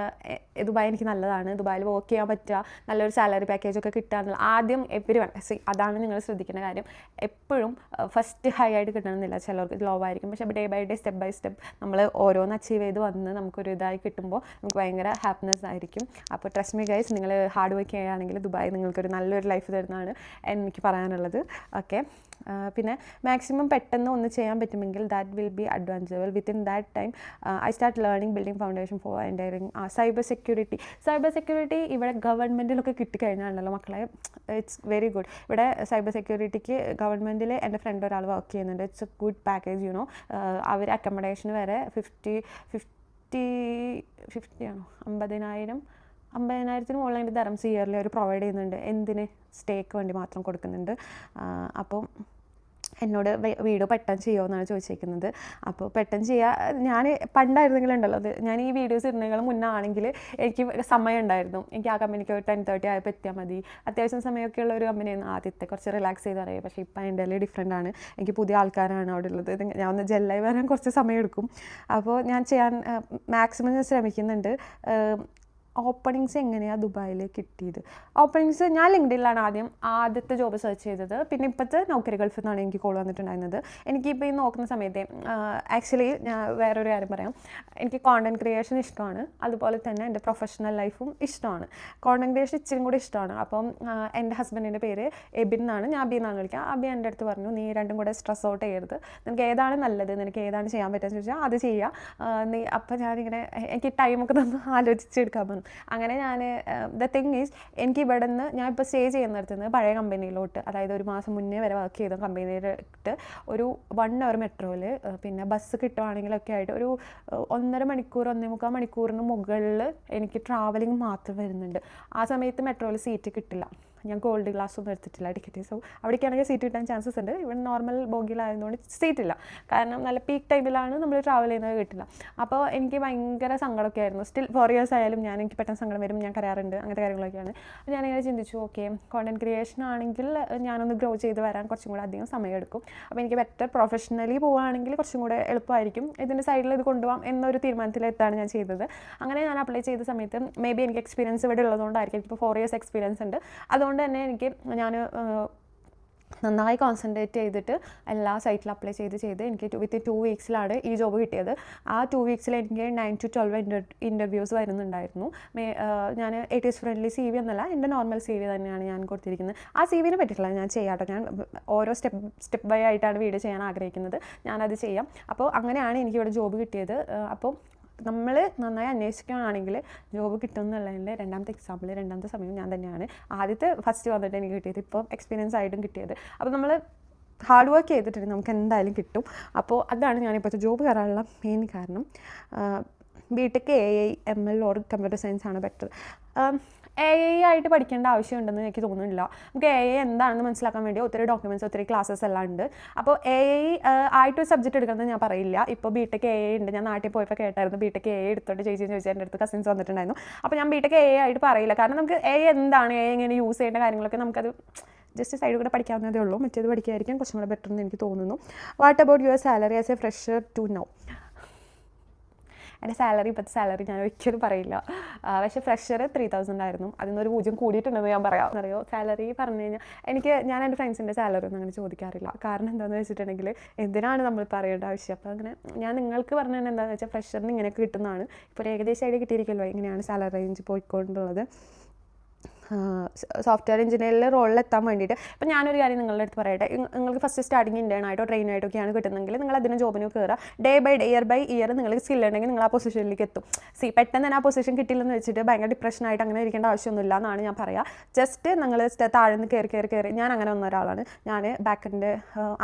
ദുബായ് എനിക്ക് നല്ലതാണ്. ദുബായിൽ വർക്ക് ചെയ്യാൻ പറ്റുക, നല്ലൊരു സാലറി പാക്കേജൊക്കെ കിട്ടുക ആദ്യം അതാണ് നിങ്ങൾ ശ്രദ്ധിക്കേണ്ട കാര്യം. എപ്പോഴും ഫസ്റ്റ് ഹൈ ആയിട്ട് കിട്ടണമെന്നില്ല, ചിലർക്ക് ലോ ആയിരിക്കും. പക്ഷേ day by day step by step നമ്മൾ ഓരോന്ന് അച്ചീവ് ചെയ്ത് വന്ന് നമുക്കൊരു ഇതായി കിട്ടുമ്പോൾ നമുക്ക് ഭയങ്കര ഹാപ്പിനെസ് ആയിരിക്കും. അപ്പോൾ ട്രസ്റ്റ് മീ ഗൈസ്, നിങ്ങൾ ഹാർഡ് വർക്ക് ചെയ്യുകയാണെങ്കിൽ ദുബായ് നിങ്ങൾക്കൊരു നല്ലൊരു ലൈഫ് തരുന്നതാണ് എനിക്ക് പറയാനുള്ളത്. ഓക്കെ, പിന്നെ മാക്സിമം പെട്ടെന്ന് ഒന്ന് ചെയ്യാൻ പറ്റുമെങ്കിൽ that will be advanceable. Within that time I start learning building foundation for entering cyber security ഇവിടെ ഗവൺമെൻറ്റിലൊക്കെ കിട്ടിക്കഴിഞ്ഞാണല്ലോ മക്കളെ, ഇറ്റ്സ് വെരി ഗുഡ്. ഇവിടെ സൈബർ സെക്യൂരിറ്റിക്ക് ഗവൺമെൻറ്റിൽ എൻ്റെ ഫ്രണ്ട് ഒരാൾ വർക്ക് ചെയ്യുന്നുണ്ട്. It's a good package you know. അവർ അക്കോമഡേഷന് വരെ 50 ആണോ 50,000 മുകളിൽ ദർഹംസ് ഇയർലി അവർ പ്രൊവൈഡ് ചെയ്യുന്നുണ്ട്. എന്തിന്? സ്റ്റേക്ക് വേണ്ടി മാത്രം കൊടുക്കുന്നുണ്ട്. അപ്പം എന്നോട് വീഡിയോ പെട്ടെന്ന് ചെയ്യുമോ എന്നാണ് ചോദിച്ചിരിക്കുന്നത്. അപ്പോൾ പെട്ടെന്ന് ചെയ്യുക. ഞാൻ പണ്ടായിരുന്നെങ്കിലുണ്ടല്ലോ, ഞാൻ ഈ വീഡിയോസ് ഇടുന്നതിനും മുന്നേ ആണെങ്കിൽ എനിക്ക് സമയം ഉണ്ടായിരുന്നു. എനിക്ക് ആ കമ്പനിക്ക് 10:30 ആയപ്പോൾ എത്തിയാൽ മതി. അത്യാവശ്യം സമയമൊക്കെ ഉള്ള ഒരു കമ്പനിയായിരുന്നു ആദ്യത്തെ, കുറച്ച് റിലാക്സ് ചെയ്ത് അറിയാം. പക്ഷേ ഇപ്പം എൻ്റെ ഡിഫറെൻ്റ് ആണ്. എനിക്ക് പുതിയ ആൾക്കാരാണ് അവിടെ ഉള്ളത്. ഞാൻ ഒന്ന് ജെല്ലായി വരാൻ കുറച്ച് സമയം എടുക്കും. അപ്പോൾ ഞാൻ ചെയ്യാൻ മാക്സിമം ഞാൻ ശ്രമിക്കുന്നുണ്ട്. ഓപ്പണിങ്സ് എങ്ങനെയാണ് ദുബായിൽ കിട്ടിയത്? ഓപ്പണിങ്സ് ഞാൻ ലിങ്ക്ഡിനിലാണ് ആദ്യത്തെ ജോബ് സെർച്ച് ചെയ്തത്. പിന്നെ ഇപ്പോഴത്തെ നൗക്കരി ഗൾഫിൽ നിന്നാണ് എനിക്ക് കോൾ വന്നിട്ടുണ്ടായിരുന്നത്. എനിക്കിപ്പോൾ ഈ നോക്കുന്ന സമയത്ത് ആക്ച്വലി ഞാൻ വേറൊരു കാര്യം പറയാം. എനിക്ക് കോണ്ടൻറ് ക്രിയേഷൻ ഇഷ്ടമാണ്, അതുപോലെ തന്നെ എൻ്റെ പ്രൊഫഷണൽ ലൈഫും ഇഷ്ടമാണ്. കോണ്ടൻറ് ക്രിയേഷൻ ഇച്ചിരി കൂടി ഇഷ്ടമാണ്. അപ്പം എൻ്റെ ഹസ്ബൻഡിൻ്റെ പേര് എബിൻ എന്നാണ്, ഞാൻ അബി എന്നാണ് വിളിക്കുക. അബി എൻ്റെ അടുത്ത് പറഞ്ഞു, നീ രണ്ടും കൂടെ സ്ട്രെസ് ഔട്ട് ചെയ്യരുത്, നിനക്ക് ഏതാണ് നല്ലത്, നിനക്ക് ഏതാണ് ചെയ്യാൻ പറ്റുക ചോദിച്ചാൽ അത് ചെയ്യുക. അപ്പം ഞാനിങ്ങനെ എനിക്ക് ടൈമൊക്കെ തന്ന് ആലോചിച്ചെടുക്കാൻ പറഞ്ഞു. തോന്നും. അങ്ങനെ ഞാൻ ദ തിങ് ഈസ് എനിക്ക് ഇവിടെ നിന്ന് ഞാൻ ഇപ്പോൾ സ്റ്റേ ചെയ്യുന്നിടത്ത് നിന്ന് പഴയ കമ്പനിയിലോട്ട്, അതായത് ഒരു മാസം മുന്നേ വരെ വർക്ക് ചെയ്ത കമ്പനിയിലോട്ട് ഒരു 1 hour മെട്രോയിൽ പിന്നെ ബസ് കിട്ടുവാണെങ്കിലൊക്കെ ആയിട്ട് ഒരു 1.5 മണിക്കൂർ 1.25 മണിക്കൂറിന് മുകളിൽ എനിക്ക് ട്രാവലിംഗ് മാത്രം വരുന്നുണ്ട്. ആ സമയത്ത് മെട്രോയിൽ സീറ്റ് കിട്ടില്ല. ഞാൻ ഗോൾഡ് ഗ്ലാസ് ഒന്നും എടുത്തിട്ടില്ല ടിക്കറ്റ്. സോ അവിടേക്കാണെങ്കിൽ സീറ്റ് കിട്ടാൻ ചാൻസസ് ഉണ്ട്. ഇവിടെ നോർമൽ ബോഗിയിലായതുകൊണ്ട് സീറ്റ് ഇല്ല. കാരണം നല്ല പീക്ക് ടൈമിലാണ് നമ്മൾ ട്രാവൽ ചെയ്യുന്നത്, കിട്ടില്ല. അപ്പോൾ എനിക്ക് ഭയങ്കര സങ്കടമൊക്കെ ആയിരുന്നു. സ്റ്റിൽ 4 years ആയാലും എനിക്ക് പെട്ടെന്ന് സങ്കടം വരും, ഞാൻ കരയാറുണ്ട്, അങ്ങനത്തെ കാര്യങ്ങളൊക്കെയാണ്. അപ്പോൾ ഞാനിങ്ങനെ ചിന്തിച്ചു, ഓക്കെ കോണ്ടന്റ് ക്രിയേഷൻ ആണെങ്കിൽ ഞാനൊന്ന് ഗ്രോ ചെയ്ത് വരാൻ കുറച്ചും കൂടെ അധികം സമയം എടുക്കും. അപ്പോൾ എനിക്ക് ബെറ്റർ പ്രൊഫഷണലി പോവുകയാണെങ്കിൽ കുറച്ചും കൂടെ എളുപ്പമായിരിക്കും, ഇതിൻ്റെ സൈഡിൽ ഇത് കൊണ്ടുപോകാം എന്നൊരു തീരുമാനത്തിലെത്താണ് ഞാൻ ചെയ്തത്. അങ്ങനെ ഞാൻ അപ്ലൈ ചെയ്ത സമയത്ത് മേ ബി എനിക്ക് എക്സ്പീരിയൻസ് ഇവിടെ ഉള്ളതുകൊണ്ടായിരിക്കും, ഇപ്പോൾ 4 years എക്സ്പീരിയൻസ് ഉണ്ട്. അതുകൊണ്ട് തന്നെ എനിക്ക് നന്നായി കോൺസെൻട്രേറ്റ് ചെയ്തിട്ട് എല്ലാ സൈറ്റിലും അപ്ലൈ ചെയ്ത് എനിക്ക് വിത്ത് 2 weeksലാണ് ഈ ജോബ് കിട്ടിയത്. ആ 2 weeksൽ എനിക്ക് 9 to 12 ഇൻ്റർവ്യൂസ് വരുന്നുണ്ടായിരുന്നു. ഞാൻ ATS ഫ്രണ്ട്ലി CV എന്നല്ല, എൻ്റെ നോർമൽ CV തന്നെയാണ് ഞാൻ കൊടുത്തിരിക്കുന്നത്. ആ CVനെ പറ്റിയിട്ടില്ല ഞാൻ ചെയ്യാട്ടോ, ഞാൻ ഓരോ സ്റ്റെപ്പ് ബൈ ആയിട്ടാണ് വീഡിയോ ചെയ്യാൻ ആഗ്രഹിക്കുന്നത്, ഞാനത് ചെയ്യാം. അപ്പോൾ അങ്ങനെയാണ് എനിക്കിവിടെ ജോബ് കിട്ടിയത്. അപ്പോൾ നമ്മൾ നന്നായി അന്വേഷിക്കുകയാണെങ്കിൽ ജോബ് കിട്ടുമെന്നുള്ളതിൻ്റെ രണ്ടാമത്തെ സമയം ഞാൻ തന്നെയാണ്. ഫസ്റ്റ് വന്നിട്ട് എനിക്ക് കിട്ടിയത്, ഇപ്പോൾ എക്സ്പീരിയൻസ് ആയിട്ടും കിട്ടിയത്. അപ്പോൾ നമ്മൾ ഹാർഡ് വർക്ക് ചെയ്തിട്ടുണ്ടെങ്കിൽ നമുക്ക് എന്തായാലും കിട്ടും. അപ്പോൾ അതാണ് ഞാനിപ്പോഴത്തെ ജോബ് കയറാനുള്ള മെയിൻ കാരണം. BTech AI ML or computer science ആണ് ബെറ്റർ. AI ആയിട്ട് പഠിക്കേണ്ട ആവശ്യമുണ്ടെന്ന് എനിക്ക് തോന്നുന്നില്ല. നമുക്ക് AI എന്താണെന്ന് മനസ്സിലാക്കാൻ വേണ്ടി ഒത്തിരി ഡോക്യുമെൻറ്റ്സ്, ഒത്തിരി ക്ലാസ്സസ് എല്ലാം ഉണ്ട്. അപ്പോൾ AI ആയിട്ടൊരു സബ്ജക്റ്റ് എടുക്കുന്നത് ഞാൻ പറയില്ല. ഇപ്പോൾ BTech AI ഉണ്ട്, ഞാൻ നാട്ടിൽ പോയപ്പോൾ കേട്ടായിരുന്നു BTech AI എടുത്തോണ്ട് ചോദിച്ചാൽ എൻ്റെ അടുത്ത് കസിൻസ് വന്നിട്ടുണ്ടായിരുന്നു. അപ്പോൾ ഞാൻ BTech AI ആയിട്ട് പറയില്ല, കാരണം നമുക്ക് AI എന്താണ്, AI എങ്ങനെ യൂസ് ചെയ്യേണ്ട കാര്യങ്ങളൊക്കെ നമുക്കത് ജസ്റ്റ് സൈഡിൽ കൂടെ പഠിക്കാവുന്നതേ ഉള്ളൂ. മറ്റേത് പഠിക്കായിരിക്കും കുറച്ചും കൂടെ ബെറ്റർ എന്ന് എനിക്ക് തോന്നുന്നു. What about your salary as a fresher to know? എൻ്റെ ഇപ്പോഴത്തെ സാലറി ഞാൻ ഒരിക്കലും പറയില്ല. പക്ഷേ ഫ്രഷർ 3,000 ആയിരുന്നു. അതിൽ 0 കൂടിയിട്ടുണ്ടെന്ന് ഞാൻ പറയാം. അറിയോ, സാലറി പറഞ്ഞു കഴിഞ്ഞാൽ ഞാൻ എൻ്റെ ഫ്രണ്ട്സിൻ്റെ സാലറി ഒന്നും അങ്ങനെ ചോദിക്കാറില്ല. കാരണം എന്താണെന്ന് വെച്ചിട്ടുണ്ടെങ്കിൽ എന്തിനാണ് നമ്മൾ പറയേണ്ട ആവശ്യം. അപ്പോൾ അങ്ങനെ ഞാൻ നിങ്ങൾക്ക് പറഞ്ഞു തന്നെ എന്താണെന്ന് വെച്ചാൽ ഫ്രഷറിന് ഇങ്ങനെയൊക്കെ കിട്ടുന്നതാണ്. ഇപ്പോൾ ഏകദേശം ഐഡിയ കിട്ടിയിരിക്കുമല്ലോ എങ്ങനെയാണ് സാലറി റേഞ്ച് പോയിക്കൊണ്ടുള്ളത്. സോഫ്റ്റ്വെയർ എഞ്ചിനീയറിൽ റോളിലെത്താൻ വേണ്ടിയിട്ട് ഇപ്പം ഞാനൊരു കാര്യം നിങ്ങളുടെ അടുത്ത് പറയട്ടെ. നിങ്ങൾക്ക് ഫസ്റ്റ് സ്റ്റാർട്ടിങ് ഇൻറ്റേണായിട്ടോ ട്രെയിനായിട്ടൊക്കെയാണ് കിട്ടുന്നതെങ്കിൽ നിങ്ങൾ അതിന് ജോബിന് കയറുക. Day by day, year by year നിങ്ങൾക്ക് സ്കിൽ ഉണ്ടെങ്കിൽ നിങ്ങൾ ആ പൊസിഷനിലേക്ക് എത്തും. പെട്ടെന്ന് തന്നെ ആ പൊസിഷൻ കിട്ടില്ലെന്ന് വെച്ചിട്ട് ഭയങ്കര ഡിപ്രഷനായിട്ട് അങ്ങനെ ഇരിക്കേണ്ട ആവശ്യമൊന്നുമില്ല എന്നാണ് ഞാൻ പറയുക. ജസ്റ്റ് നിങ്ങൾ താഴ്ന്ന് കയറി ഞാൻ അങ്ങനെ വന്ന ഒരാളാണ്. ഞാൻ ബാക്കെൻഡ്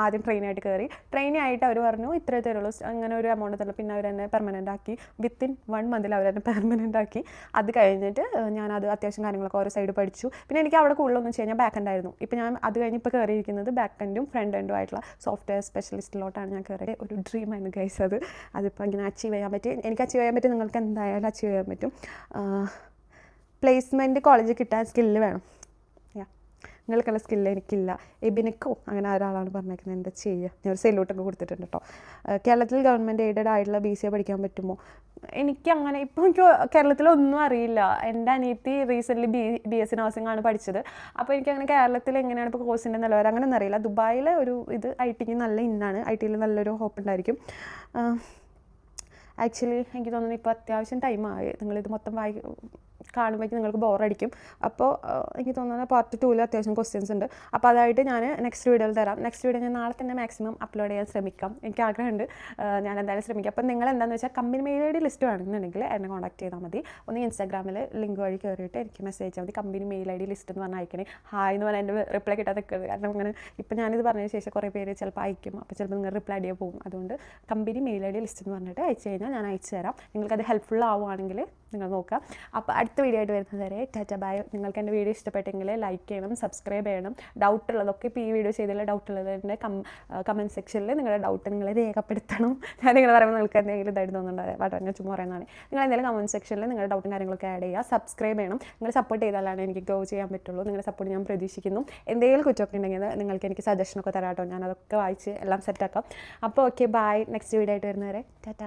ആദ്യം ട്രെയിനായിട്ട് കയറി. ട്രെയിനായിട്ട് അവർ പറഞ്ഞു ഇത്രേ തരുള്ളൂ, അങ്ങനെ ഒരു എമൗണ്ട് തരുള്ളൂ. പിന്നെ അവർ എന്നെ പെർമനൻ്റ് ആക്കി. വിത്തിൻ 1 month അവർ എന്നെ പെർമനൻ്റ് ആക്കി. അത് കഴിഞ്ഞിട്ട് ഞാനത് അത്യാവശ്യം കാര്യങ്ങളൊക്കെ ഓരോ സൈഡ് പഠിച്ചു. പിന്നെ എനിക്ക് അവിടെ കൂടുതലൊന്നും ചെയ്യാൻ, ഞാൻ ബാക്ക് എൻഡ് ആയിരുന്നു. ഇപ്പോൾ ഞാൻ അത് കഴിഞ്ഞ് ഇപ്പോൾ കയറിയിരിക്കുന്നത് ബാക്ക് എൻഡും ഫ്രണ്ട് എൻഡും ആയിട്ടുള്ള സോഫ്റ്റ്വെയർ സ്പെഷ്യലിസ്റ്റിലോട്ടാണ് ഞാൻ കയറിയത്. ഒരു ഡ്രീമായിരുന്നു ഗൈസ് അത്. അതിപ്പോൾ ഇങ്ങനെ അച്ചീവ് ചെയ്യാൻ പറ്റി. എനിക്ക് അച്ചീവ് ചെയ്യാൻ പറ്റി, നിങ്ങൾക്ക് എന്തായാലും അച്ചീവ് ചെയ്യാൻ പറ്റും. പ്ലേസ്മെൻറ്റ് കോളേജിൽ കിട്ടാൻ സ്കില്ല് വേണം. നിങ്ങൾക്കുള്ള സ്കില്ല് എനിക്കില്ല. എബിനിക്കോ അങ്ങനെ ഒരാളാണ് പറഞ്ഞേക്കുന്നത്. എന്താ ചെയ്യുക, ഞാനൊരു സെല്യൂട്ടൊക്കെ കൊടുത്തിട്ടുണ്ട് കേട്ടോ. കേരളത്തിൽ ഗവൺമെൻറ് എയ്ഡഡ് ആയിട്ടുള്ള BCA പഠിക്കാൻ പറ്റുമോ? എനിക്കങ്ങനെ ഇപ്പോൾ എനിക്ക് കേരളത്തിലൊന്നും അറിയില്ല. എൻ്റെ അനിയത്തി റീസെൻ്റ്ലി BSc നഴ്സിംഗ് ആണ് പഠിച്ചത്. അപ്പോൾ എനിക്കങ്ങനെ കേരളത്തിൽ എങ്ങനെയാണ് ഇപ്പോൾ കോഴ്സിൻ്റെ നിലവാരം അങ്ങനെയൊന്നും അറിയില്ല. ദുബായിലെ ഒരു ഇത് ITക്ക് നല്ല ഇന്നാണ്, ITയിൽ നല്ലൊരു ഹോപ്പ് ഉണ്ടായിരിക്കും. ആക്ച്വലി എനിക്ക് തോന്നുന്നു ഇപ്പോൾ അത്യാവശ്യം ടൈമായി. നിങ്ങളിത് മൊത്തം കാണുമ്പോഴേക്കും നിങ്ങൾക്ക് ബോറടിക്കും. അപ്പോൾ എനിക്ക് തോന്നുന്നത് പാർട്ട് 2 അത്യാവശ്യം ക്വസ്റ്റ്യൻസ് ഉണ്ട്. അപ്പോൾ അതായിട്ട് ഞാൻ നെക്സ്റ്റ് വീഡിയോയിൽ തരാം. നെക്സ്റ്റ് വീഡിയോ ഞാൻ നാളെ തന്നെ മാക്സിമം അപ്ലോഡ് ചെയ്യാൻ ശ്രമിക്കാം. എനിക്ക് ആഗ്രഹമുണ്ട്, ഞാൻ എന്തായാലും ശ്രമിക്കാം. അപ്പോൾ നിങ്ങൾ എന്താണെന്ന് വെച്ചാൽ കമ്പനി മെയിൽ ID ലിസ്റ്റ് വേണമെന്നുണ്ടെങ്കിൽ എന്നെ കോൺടാക്ട് ചെയ്താൽ മതി. ഒന്ന് ഇൻസ്റ്റാഗ്രാമിൽ ലിങ്ക് വഴി കയറിയിട്ട് എനിക്ക് മെസ്സേജ് അയച്ചാൽ മതി. കമ്പനി മെയിൽ ID ലിസ്റ്റ് എന്ന് പറഞ്ഞാൽ അയക്കണേ. ഹായ് എന്ന് പറഞ്ഞാൽ എൻ്റെ റിപ്ലൈ കിട്ടാൻ നിൽക്കുന്നത്. കാരണം അങ്ങനെ ഇപ്പോൾ ഞാനിത് പറഞ്ഞതിന് ശേഷം കുറേ പേര് ചിലപ്പോൾ അയക്കും. അപ്പോൾ ചിലപ്പോൾ നിങ്ങൾ റിപ്ലൈ ചെയ്യാൻ പോകും. അതുകൊണ്ട് കമ്പനി മെയിൽ ID ലിസ്റ്റ് എന്ന് പറഞ്ഞിട്ട് അയച്ചു കഴിഞ്ഞാൽ ഞാൻ അയച്ചു തരാം. നിങ്ങൾക്കത് ഹെൽപ്ഫുൾ ആവുകയാണെങ്കിൽ നിങ്ങൾ നോക്കുക. അപ്പോൾ അടുത്ത വീഡിയോ ആയിട്ട് വരുന്നത് വരെ ടാറ്റ ബൈ. നിങ്ങൾക്ക് എൻ്റെ വീഡിയോ ഇഷ്ടപ്പെട്ടെങ്കിൽ ലൈക്ക് ചെയ്യണം, സബ്സ്ക്രൈബ് ചെയ്യണം. ഡൗട്ട് ഉള്ളതൊക്കെ ഇപ്പോൾ ഈ വീഡിയോ ചെയ്തതിൽ ഡൗട്ട് ഉള്ളതിൻ്റെ കമൻറ്റ് സെക്ഷനിൽ നിങ്ങളുടെ ഡൗട്ട് നിങ്ങൾ രേഖപ്പെടുത്തണം. ഞാൻ നിങ്ങൾ പറയുമ്പോൾ നിങ്ങൾക്ക് എന്തെങ്കിലും ഇതായിട്ട് തോന്നുന്നുണ്ടാവും, വാട്ടോ ഞാൻ ചുമ്മാ പറയുന്നതാണ്. നിങ്ങൾ എന്തെങ്കിലും കമൻറ്റ് സെക്ഷനിൽ നിങ്ങളുടെ ഡൗട്ടും കാര്യങ്ങളൊക്കെ ആഡ് ചെയ്യുക. സബ്സ്ക്രൈബ് ചെയ്യണം. നിങ്ങൾ സപ്പോർട്ട് ചെയ്താലാണ് എനിക്ക് ഗ്രോ ചെയ്യാൻ പറ്റുള്ളൂ. നിങ്ങളുടെ സപ്പോർട്ട് ഞാൻ പ്രതീക്ഷിക്കുന്നു. എന്തെങ്കിലും കുറ്റമൊക്കെ ഉണ്ടെങ്കിൽ നിങ്ങൾക്ക് എനിക്ക് സജഷനൊക്കെ തരാം കേട്ടോ. ഞാൻ അതൊക്കെ വായിച്ച് എല്ലാം സെറ്റാക്കാം. അപ്പോൾ ഓക്കെ ബൈ. നെക്സ്റ്റ് വീഡിയോ ആയിട്ട് വരുന്നവരെ ടാറ്റ.